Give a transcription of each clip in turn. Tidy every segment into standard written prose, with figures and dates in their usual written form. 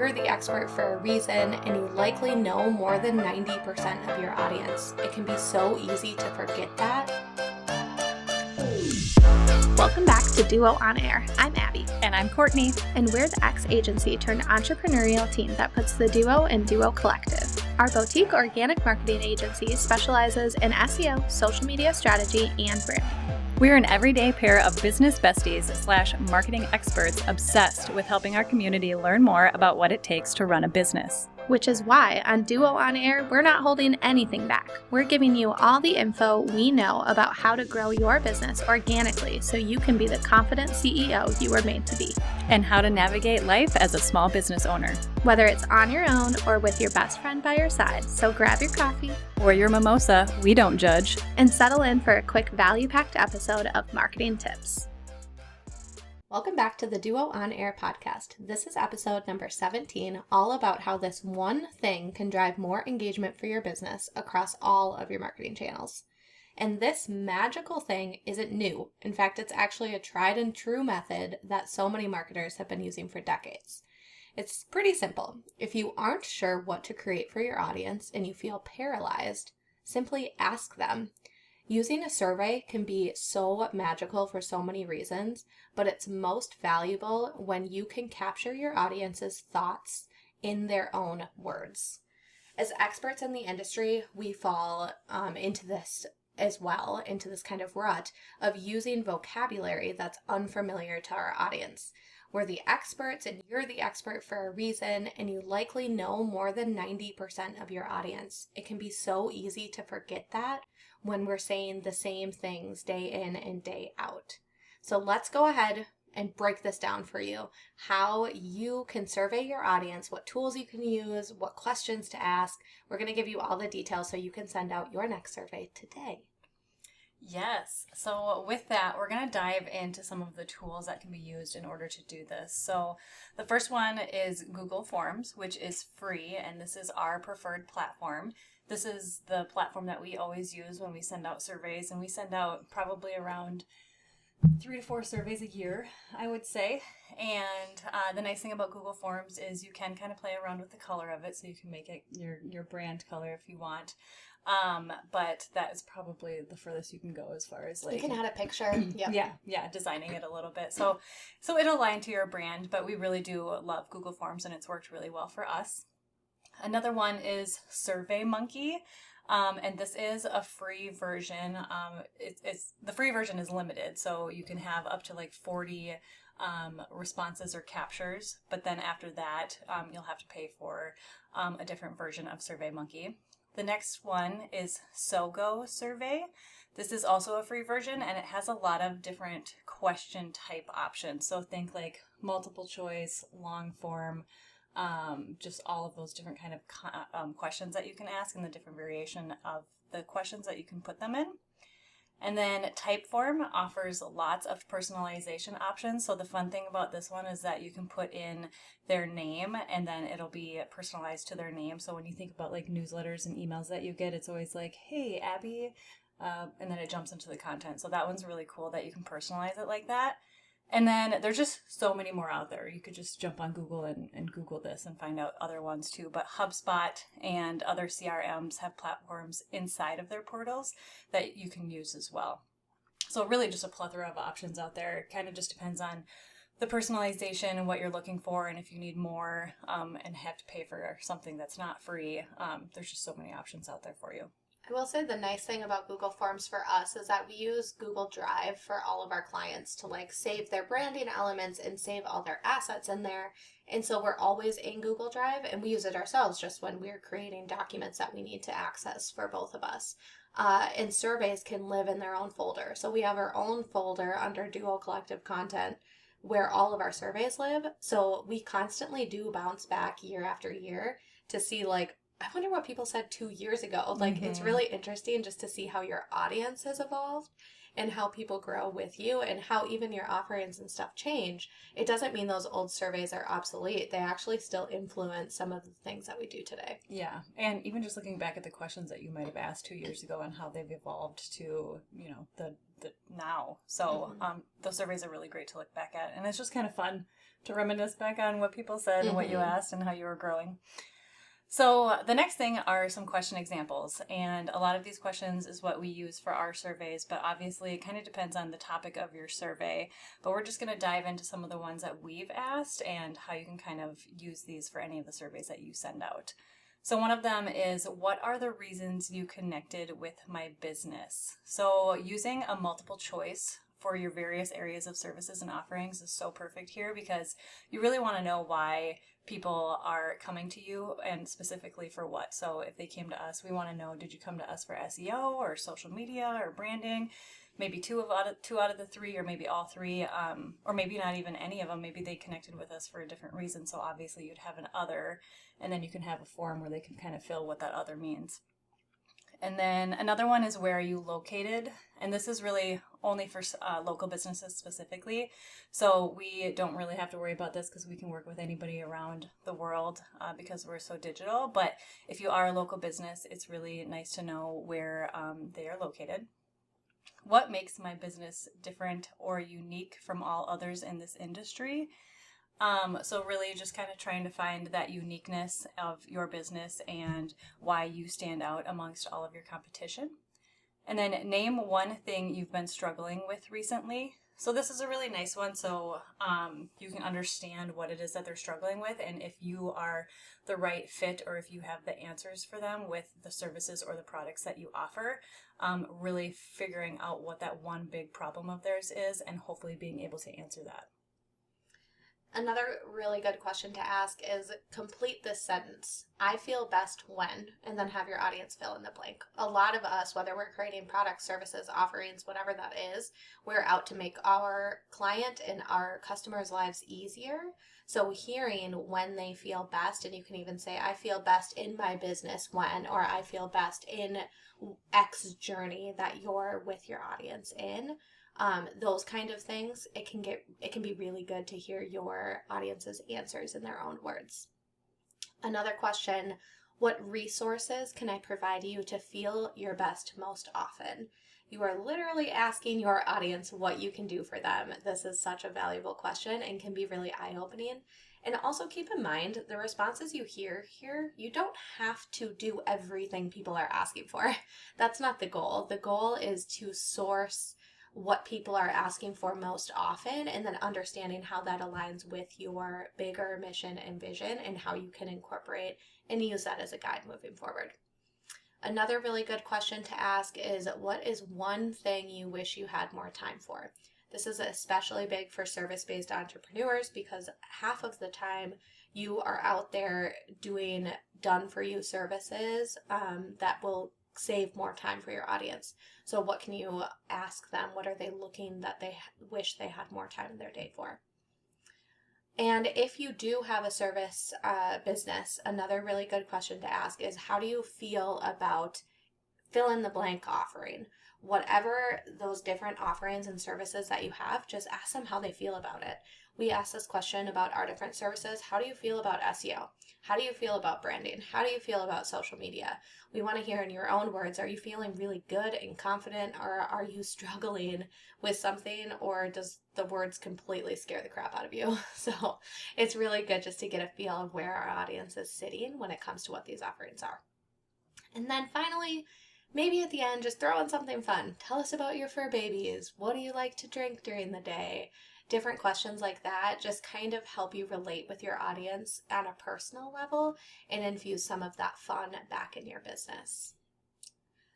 You're the expert for a reason, and you likely know more than 90% of your audience. It can be so easy to forget that. Welcome back to Duo On Air. I'm Abby. And I'm Courtney. And we're the X agency turned entrepreneurial team that puts the Duo in Duo Collective. Our boutique organic marketing agency specializes in SEO, social media strategy, and branding. We're an everyday pair of business besties / marketing experts obsessed with helping our community learn more about what it takes to run a business. Which is why on Duo On Air, we're not holding anything back. We're giving you all the info we know about how to grow your business organically so you can be the confident CEO you were made to be. And how to navigate life as a small business owner. Whether it's on your own or with your best friend by your side, so grab your coffee or your mimosa, we don't judge, and settle in for a quick value-packed episode of Marketing Tips. Welcome back to the Duo On Air podcast. This is episode number 17, all about how this one thing can drive more engagement for your business across all of your marketing channels. And this magical thing isn't new. In fact, it's actually a tried and true method that so many marketers have been using for decades. It's pretty simple. If you aren't sure what to create for your audience and you feel paralyzed, simply ask them. Using a survey can be so magical for so many reasons, but it's most valuable when you can capture your audience's thoughts in their own words. As experts in the industry, we fall into this as well, into this kind of rut of using vocabulary that's unfamiliar to our audience. We're the experts and you're the expert for a reason, and you likely know more than 90% of your audience. It can be so easy to forget that when we're saying the same things day in and day out. So let's go ahead and break this down for you. How you can survey your audience, what tools you can use, what questions to ask. We're going to give you all the details so you can send out your next survey today. Yes. So with that, we're going to dive into some of the tools that can be used in order to do this. So the first one is Google Forms, which is free, and this is our preferred platform. This is the platform that we always use when we send out surveys, and we send out probably around 3 to 4 surveys a year, I would say. And the nice thing about Google Forms is you can kind of play around with the color of it, so you can make it your brand color if you want. But that is probably the furthest you can go as far as like you can add a picture. Yep. Yeah, designing it a little bit. So it'll align to your brand, but we really do love Google Forms and it's worked really well for us. Another one is SurveyMonkey. And this is a free version. The free version is limited, so you can have up to like 40 responses or captures, but then after that, you'll have to pay for a different version of SurveyMonkey. The next one is Sogo Survey. This is also a free version, and it has a lot of different question type options. So think like multiple choice, long form, just all of those different kind of questions that you can ask and the different variation of the questions that you can put them in. And then Typeform offers lots of personalization options. So the fun thing about this one is that you can put in their name and then it'll be personalized to their name. So when you think about like newsletters and emails that you get, it's always like, hey, Abby, and then it jumps into the content. So that one's really cool that you can personalize it like that. And then there's just so many more out there. You could just jump on Google and Google this and find out other ones too. But HubSpot and other CRMs have platforms inside of their portals that you can use as well. So really just a plethora of options out there. It kind of just depends on the personalization and what you're looking for. And if you need more and have to pay for something that's not free, there's just so many options out there for you. I will say the nice thing about Google Forms for us is that we use Google Drive for all of our clients to like save their branding elements and save all their assets in there. And so we're always in Google Drive and we use it ourselves just when we're creating documents that we need to access for both of us. And surveys can live in their own folder. So we have our own folder under Duo Collective Content where all of our surveys live. So we constantly do bounce back year after year to see like, I wonder what people said 2 years ago. Like, It's really interesting just to see how your audience has evolved and how people grow with you and how even your offerings and stuff change. It doesn't mean those old surveys are obsolete. They actually still influence some of the things that we do today. Yeah. And even just looking back at the questions that you might have asked 2 years ago and how they've evolved to, the now. So those surveys are really great to look back at. And it's just kind of fun to reminisce back on what people said and what you asked and how you were growing. So the next thing are some question examples, and a lot of these questions is what we use for our surveys, but obviously it kind of depends on the topic of your survey. But we're just going to dive into some of the ones that we've asked and how you can kind of use these for any of the surveys that you send out. So one of them is, what are the reasons you connected with my business? So using a multiple choice for your various areas of services and offerings is so perfect here, because you really want to know why people are coming to you and specifically for what. So if they came to us, we want to know, did you come to us for SEO or social media or branding? Maybe two out of the three, or maybe all three, or maybe not even any of them. Maybe they connected with us for a different reason. So obviously you'd have an other, and then you can have a form where they can kind of fill what that other means. And then another one is, where are you located? And this is really only for local businesses specifically. So we don't really have to worry about this because we can work with anybody around the world because we're so digital. But if you are a local business, it's really nice to know where they are located. What makes my business different or unique from all others in this industry? So really just kind of trying to find that uniqueness of your business and why you stand out amongst all of your competition. And then name one thing you've been struggling with recently. So this is a really nice one, so you can understand what it is that they're struggling with, and if you are the right fit or if you have the answers for them with the services or the products that you offer. Really figuring out what that one big problem of theirs is and hopefully being able to answer that. Another really good question to ask is, complete this sentence. I feel best when, and then have your audience fill in the blank. A lot of us, whether we're creating products, services, offerings, whatever that is, we're out to make our client and our customers' lives easier. So hearing when they feel best, and you can even say, I feel best in my business when, or I feel best in X journey that you're with your audience in. Those kind of things, it can be really good to hear your audience's answers in their own words. Another question, what resources can I provide you to feel your best most often? You are literally asking your audience what you can do for them. This is such a valuable question and can be really eye-opening. And also keep in mind, the responses you hear here, you don't have to do everything people are asking for. That's not the goal. The goal is to source what people are asking for most often, and then understanding how that aligns with your bigger mission and vision and how you can incorporate and use that as a guide moving forward. Another really good question to ask is, what is one thing you wish you had more time for? This is especially big for service-based entrepreneurs because half of the time you are out there doing done-for-you services that will save more time for your audience. So what can you ask them? What are they looking that they wish they had more time in their day for? And if you do have a service business, another really good question to ask is, how do you feel about fill in the blank offering? Whatever those different offerings and services that you have, just ask them how they feel about it. We ask this question about our different services. How do you feel about SEO? How do you feel about branding? How do you feel about social media? We want to hear in your own words, are you feeling really good and confident, or are you struggling with something, or does the words completely scare the crap out of you? So it's really good just to get a feel of where our audience is sitting when it comes to what these offerings are. And then finally, maybe at the end, just throw in something fun. Tell us about your fur babies. What do you like to drink during the day? Different questions like that just kind of help you relate with your audience on a personal level and infuse some of that fun back in your business.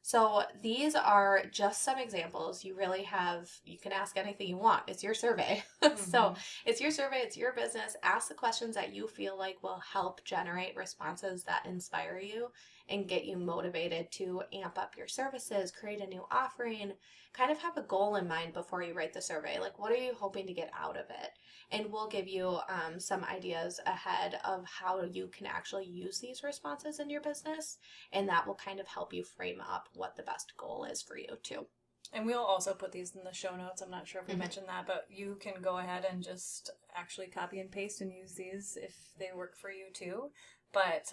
So these are just some examples. You can ask anything you want. It's your survey. So it's your survey, it's your business. Ask the questions that you feel like will help generate responses that inspire you and get you motivated to amp up your services, create a new offering, kind of have a goal in mind before you write the survey. Like, what are you hoping to get out of it? And we'll give you some ideas ahead of how you can actually use these responses in your business. And that will kind of help you frame up what the best goal is for you too. And we'll also put these in the show notes. I'm not sure if we mentioned that, but you can go ahead and just actually copy and paste and use these if they work for you too. But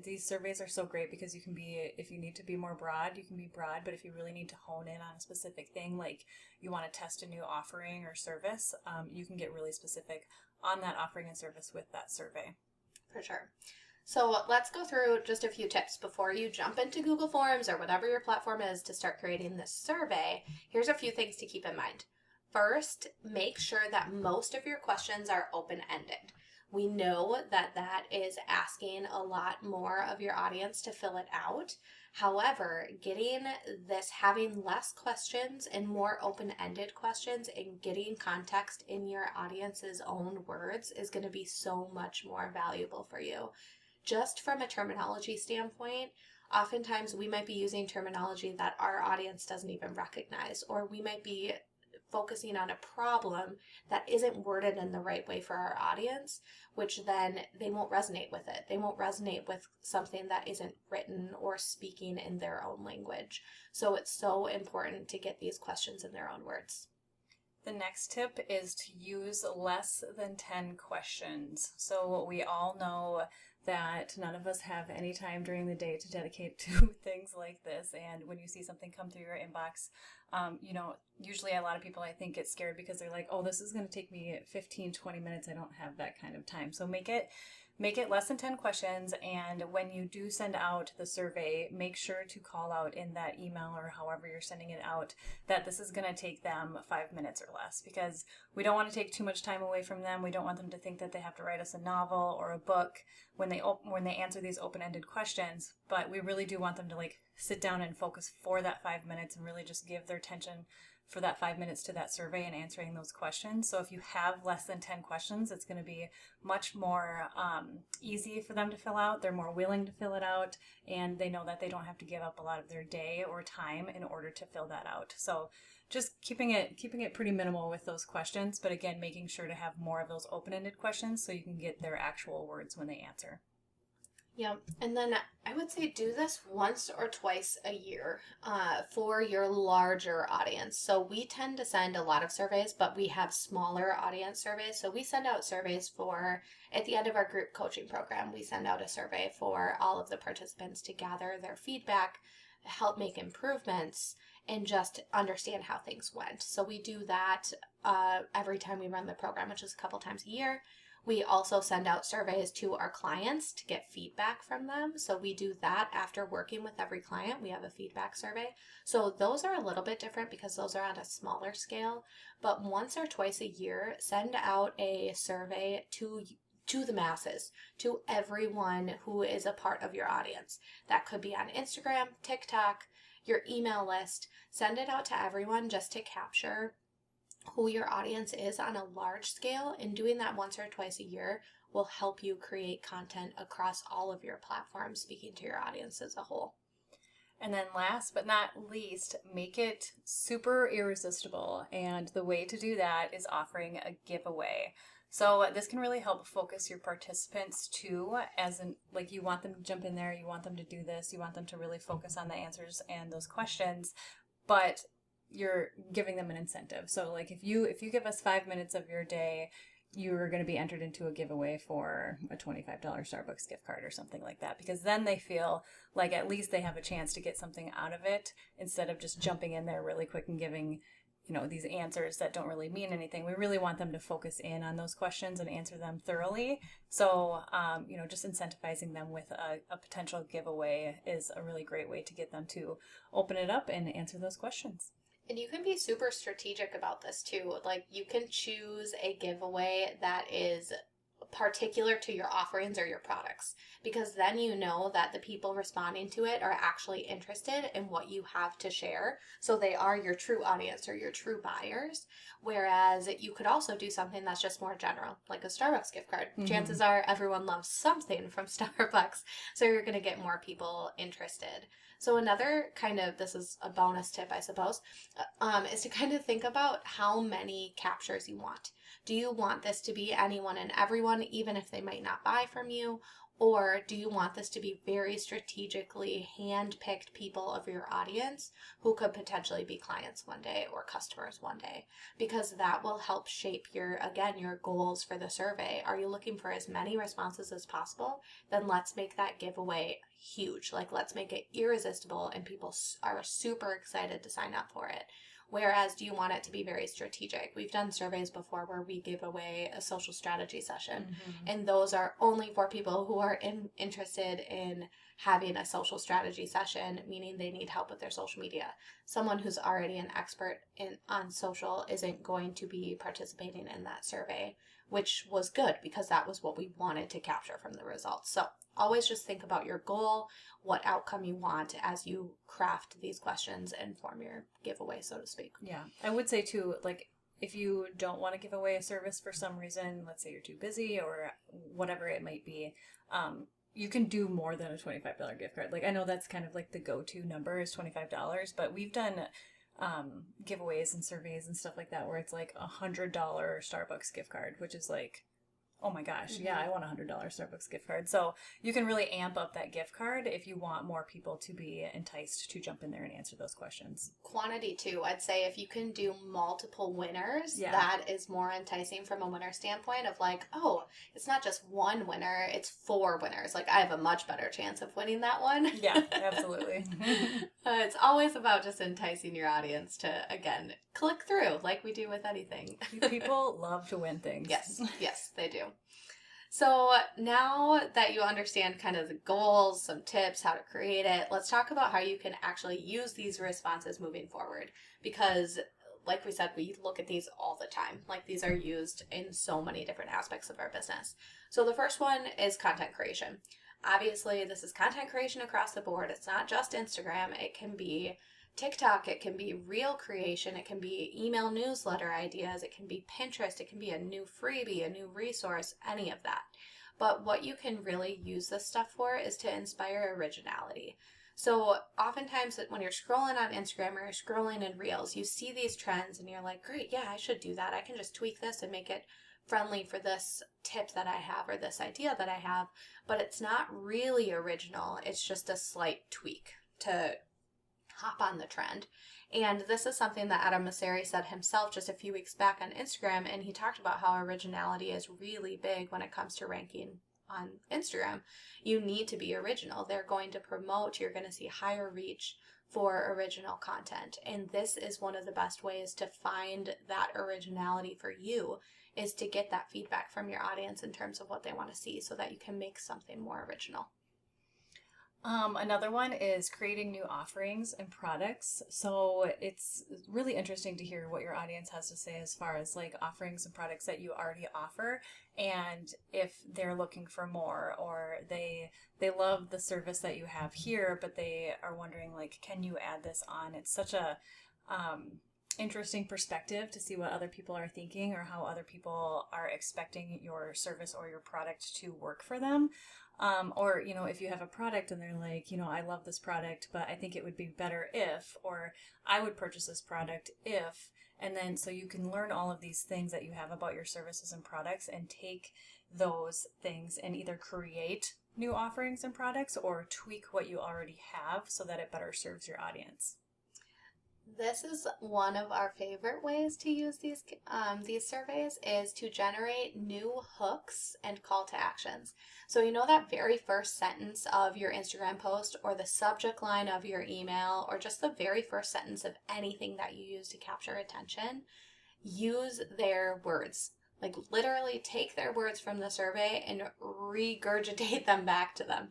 these surveys are so great because you can be, if you need to be more broad, you can be broad. But if you really need to hone in on a specific thing, like you want to test a new offering or service, you can get really specific on that offering and service with that survey. For sure. So let's go through just a few tips before you jump into Google Forms or whatever your platform is to start creating this survey. Here's a few things to keep in mind. First, make sure that most of your questions are open-ended. We know that that is asking a lot more of your audience to fill it out. However, having less questions and more open-ended questions and getting context in your audience's own words is going to be so much more valuable for you. Just from a terminology standpoint, oftentimes we might be using terminology that our audience doesn't even recognize, or we might be focusing on a problem that isn't worded in the right way for our audience, which then they won't resonate with it. They won't resonate with something that isn't written or speaking in their own language. So it's so important to get these questions in their own words. The next tip is to use less than 10 questions. So we all know that none of us have any time during the day to dedicate to things like this. And when you see something come through your inbox, usually a lot of people, I think, get scared because they're like, oh, this is going to take me 15, 20 minutes. I don't have that kind of time. So make it less than 10 questions. And when you do send out the survey, make sure to call out in that email or however you're sending it out that this is going to take them 5 minutes or less, because we don't want to take too much time away from them. We don't want them to think that they have to write us a novel or a book when they answer these open-ended questions. But we really do want them to sit down and focus for that 5 minutes and really just give their attention for that 5 minutes to that survey and answering those questions. So if you have less than 10 questions, it's going to be much more easy for them to fill out. They're more willing to fill it out, and they know that they don't have to give up a lot of their day or time in order to fill that out. So just keeping it pretty minimal with those questions, but again, making sure to have more of those open-ended questions so you can get their actual words when they answer. Yeah, and then I would say do this once or twice a year for your larger audience. So we tend to send a lot of surveys, but we have smaller audience surveys. So we send out surveys at the end of our group coaching program, we send out a survey for all of the participants to gather their feedback, help make improvements, and just understand how things went. So we do that every time we run the program, which is a couple times a year. We also send out surveys to our clients to get feedback from them. So we do that after working with every client. We have a feedback survey. So those are a little bit different because those are on a smaller scale. But once or twice a year, send out a survey to the masses, to everyone who is a part of your audience. That could be on Instagram, TikTok, your email list. Send it out to everyone just to capture who your audience is on a large scale, and doing that once or twice a year will help you create content across all of your platforms, speaking to your audience as a whole. And then last but not least, make it super irresistible. And the way to do that is offering a giveaway. So this can really help focus your participants too, as in you want them to jump in there, you want them to do this, you want them to really focus on the answers and those questions, but you're giving them an incentive. So if you give us 5 minutes of your day, you're going to be entered into a giveaway for a $25 Starbucks gift card or something like that, because then they feel like at least they have a chance to get something out of it instead of just jumping in there really quick and giving these answers that don't really mean anything. We really want them to focus in on those questions and answer them thoroughly. So, just incentivizing them with a potential giveaway is a really great way to get them to open it up and answer those questions. And you can be super strategic about this too. You can choose a giveaway that is particular to your offerings or your products, because then you know that the people responding to it are actually interested in what you have to share. So they are your true audience or your true buyers. Whereas you could also do something that's just more general, like a Starbucks gift card. Mm-hmm. Chances are everyone loves something from Starbucks, so you're going to get more people interested. So another this is a bonus tip, I suppose, is to kind of think about how many captures you want. Do you want this to be anyone and everyone, even if they might not buy from you? Or do you want this to be very strategically hand-picked people of your audience who could potentially be clients one day or customers one day? Because that will help shape your goals for the survey. Are you looking for as many responses as possible? Then let's make that giveaway huge. Like, let's make it irresistible and people are super excited to sign up for it. Whereas, do you want it to be very strategic? We've done surveys before where we give away a social strategy session, and those are only for people who are interested in having a social strategy session, meaning they need help with their social media. Someone who's already an expert on social isn't going to be participating in that survey, which was good because that was what we wanted to capture from the results. So always just think about your goal, what outcome you want as you craft these questions and form your giveaway, so to speak. Yeah. I would say too, like, if you don't want to give away a service for some reason, let's say you're too busy or whatever it might be, you can do more than a $25 gift card. Like, I know that's kind of like the go-to number is $25, but we've done giveaways and surveys and stuff like that where it's like $100 Starbucks gift card, which is like, oh my gosh, yeah, I want a $100 Starbucks gift card. So you can really amp up that gift card if you want more people to be enticed to jump in there and answer those questions. Quantity too. I'd say if you can do multiple winners, that is more enticing from a winner standpoint of like, oh, it's not just one winner, it's 4 winners. Like, I have a much better chance of winning that one. Yeah, absolutely. It's always about just enticing your audience to, again, click through like we do with anything. People love to win things. Yes, they do. So now that you understand kind of the goals, some tips, how to create it, let's talk about how you can actually use these responses moving forward. Because like we said, we look at these all the time. Like, these are used in so many different aspects of our business. So the first one is content creation. Obviously, this is content creation across the board. It's not just Instagram. It can be TikTok, it can be reel creation, it can be email newsletter ideas, it can be Pinterest, it can be a new freebie, a new resource, any of that. But what you can really use this stuff for is to inspire originality. So oftentimes when you're scrolling on Instagram or you're scrolling in Reels, you see these trends and you're like, great, yeah, I should do that. I can just tweak this and make it friendly for this tip that I have or this idea that I have. But it's not really original. It's just a slight tweak to hop on the trend. And this is something that Adam Mosseri said himself just a few weeks back on Instagram, and he talked about how originality is really big when it comes to ranking on Instagram. You need to be original. They're going to promote, you're going to see higher reach for original content. And this is one of the best ways to find that originality for you, is to get that feedback from your audience in terms of what they want to see so that you can make something more original. Another one is creating new offerings and products. So it's really interesting to hear what your audience has to say as far as like offerings and products that you already offer, and if they're looking for more, or they love the service that you have here, but they are wondering like, can you add this on? It's such a interesting perspective to see what other people are thinking or how other people are expecting your service or your product to work for them. Or, you know, if you have a product and they're like, you know, I love this product, but I think it would be better if, or I would purchase this product if, and then so you can learn all of these things that you have about your services and products and take those things and either create new offerings and products or tweak what you already have so that it better serves your audience. This is one of our favorite ways to use these surveys, is to generate new hooks and call to actions. So you know that very first sentence of your Instagram post, or the subject line of your email, or just the very first sentence of anything that you use to capture attention? Use their words. Like, literally take their words from the survey and regurgitate them back to them.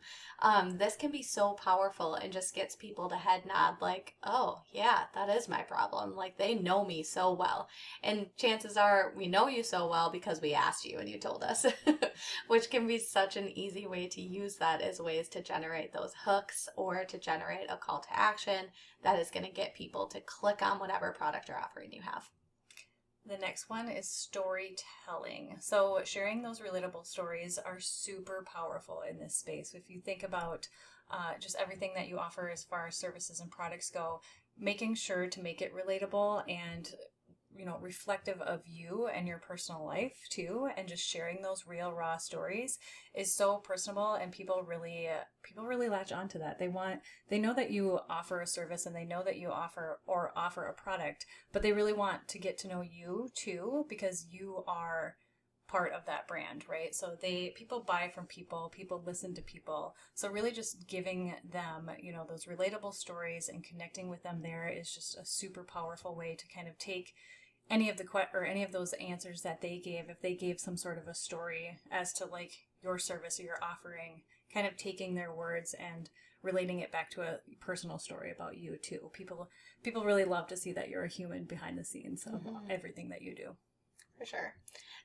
This can be so powerful and just gets people to head nod like, oh yeah, that is my problem. Like, they know me so well. And chances are we know you so well because we asked you and you told us, which can be such an easy way to use that as ways to generate those hooks or to generate a call to action that is going to get people to click on whatever product or offering you have. The next one is storytelling. So sharing those relatable stories are super powerful in this space. If you think about just everything that you offer as far as services and products go, making sure to make it relatable and reflective of you and your personal life too, and just sharing those real raw stories is so personable, and people really latch onto that. They know that you offer a service, and they know that you offer a product, but they really want to get to know you too, because you are part of that brand, right? So people buy from people listen to people. So really just giving them, those relatable stories and connecting with them there is just a super powerful way to kind of take any of those answers that they gave, if they gave some sort of a story as to like your service or your offering, kind of taking their words and relating it back to a personal story about you too. People really love to see that you're a human behind the scenes of everything that you do. For sure.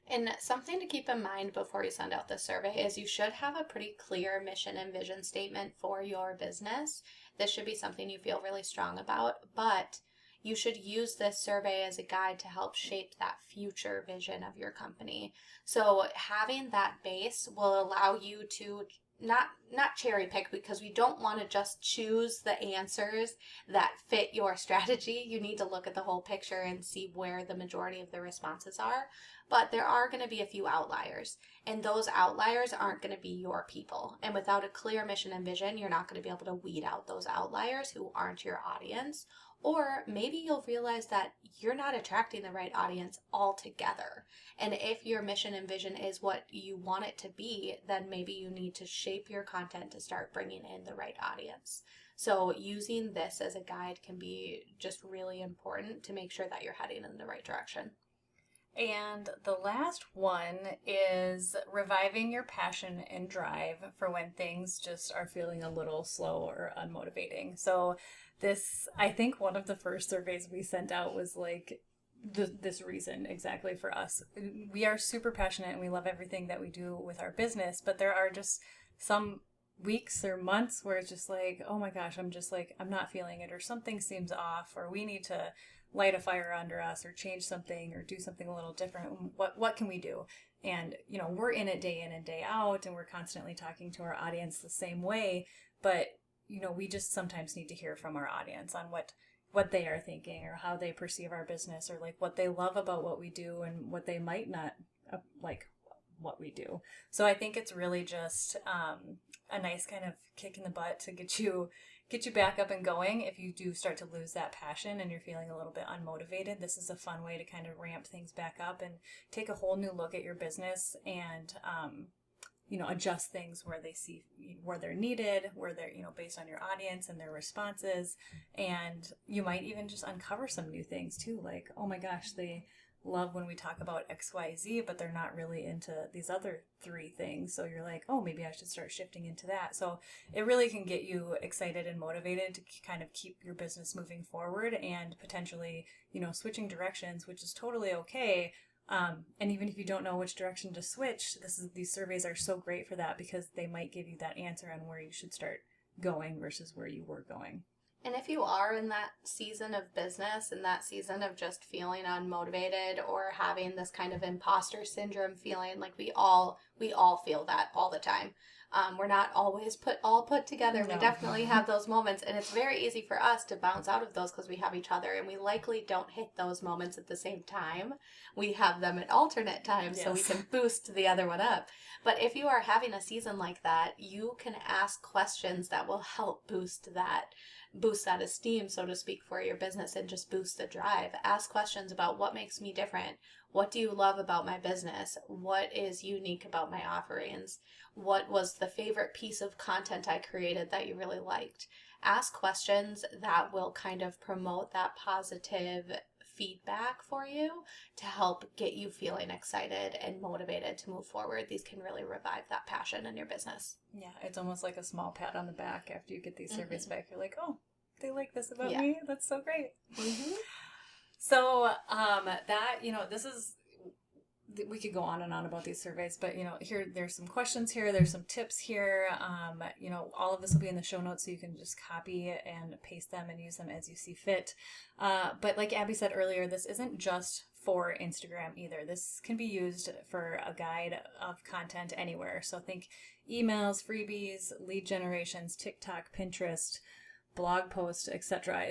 And something to keep in mind before you send out this survey is you should have a pretty clear mission and vision statement for your business. This should be something you feel really strong about, but you should use this survey as a guide to help shape that future vision of your company. So having that base will allow you to not cherry pick, because we don't want to just choose the answers that fit your strategy. You need to look at the whole picture and see where the majority of the responses are. But there are going to be a few outliers, and those outliers aren't going to be your people. And without a clear mission and vision, you're not going to be able to weed out those outliers who aren't your audience. Or maybe you'll realize that you're not attracting the right audience altogether. And if your mission and vision is what you want it to be, then maybe you need to shape your content to start bringing in the right audience. So using this as a guide can be just really important to make sure that you're heading in the right direction. And the last one is reviving your passion and drive for when things just are feeling a little slow or unmotivating. So this, I think one of the first surveys we sent out was like this reason exactly for us. We are super passionate and we love everything that we do with our business, but there are just some weeks or months where it's just like, oh my gosh, I'm not feeling it, or something seems off, or we need to light a fire under us or change something or do something a little different. What can we do? And, we're in it day in and day out, and we're constantly talking to our audience the same way, but, we just sometimes need to hear from our audience on what they are thinking, or how they perceive our business, or like what they love about what we do and what they might not like what we do. So I think it's really just a nice kind of kick in the butt to get you back up and going. If you do start to lose that passion and you're feeling a little bit unmotivated, this is a fun way to kind of ramp things back up and take a whole new look at your business and adjust things where they're needed, where they're, based on your audience and their responses. And you might even just uncover some new things too. Like, oh my gosh, they love when we talk about XYZ, but they're not really into these other 3 things. So you're like, oh, maybe I should start shifting into that. So it really can get you excited and motivated to kind of keep your business moving forward, and potentially, switching directions, which is totally okay. And even if you don't know which direction to switch, these surveys are so great for that, because they might give you that answer on where you should start going versus where you were going. And if you are in that season of business and that season of just feeling unmotivated or having this kind of imposter syndrome feeling, like we all feel that all the time. We're not always put together. No. We definitely have those moments, and it's very easy for us to bounce out of those because we have each other, and we likely don't hit those moments at the same time. We have them at alternate times. Yes. So we can boost the other one up. But if you are having a season like that, you can ask questions that will help boost that esteem, so to speak, for your business, and just boost the drive. Ask questions about what makes me different. What do you love about my business? What is unique about my offerings? What was the favorite piece of content I created that you really liked? Ask questions that will kind of promote that positive feedback for you to help get you feeling excited and motivated to move forward. These can really revive that passion in your business. Yeah, it's almost like a small pat on the back after you get these surveys back. You're like, oh, they like this about me. That's so great. Mm-hmm. So we could go on and on about these surveys, but here there's some questions here, there's some tips here. All of this will be in the show notes, so you can just copy and paste them and use them as you see fit. But like Abby said earlier, this isn't just for Instagram either. This can be used for a guide of content anywhere. So think emails, freebies, lead generations, TikTok, Pinterest, blog posts, etc.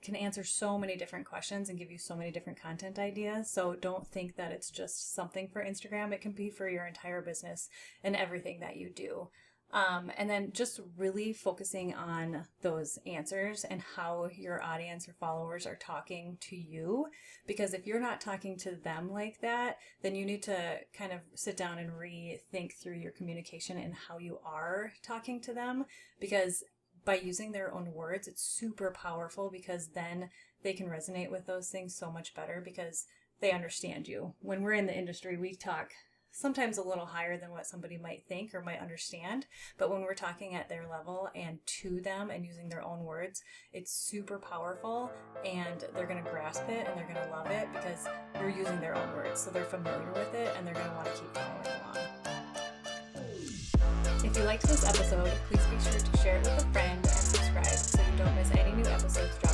can answer so many different questions and give you so many different content ideas. So don't think that it's just something for Instagram. It can be for your entire business and everything that you do. And then just really focusing on those answers and how your audience or followers are talking to you. Because if you're not talking to them like that, then you need to kind of sit down and rethink through your communication and how you are talking to them. Because by using their own words, it's super powerful, because then they can resonate with those things so much better because they understand you. When we're in the industry, we talk sometimes a little higher than what somebody might think or might understand. But when we're talking at their level and to them and using their own words, it's super powerful, and they're going to grasp it and they're going to love it because you're using their own words. So they're familiar with it and they're going to want to keep following along. If you liked this episode, please be sure to share it with a friend and subscribe so you don't miss any new episodes dropping.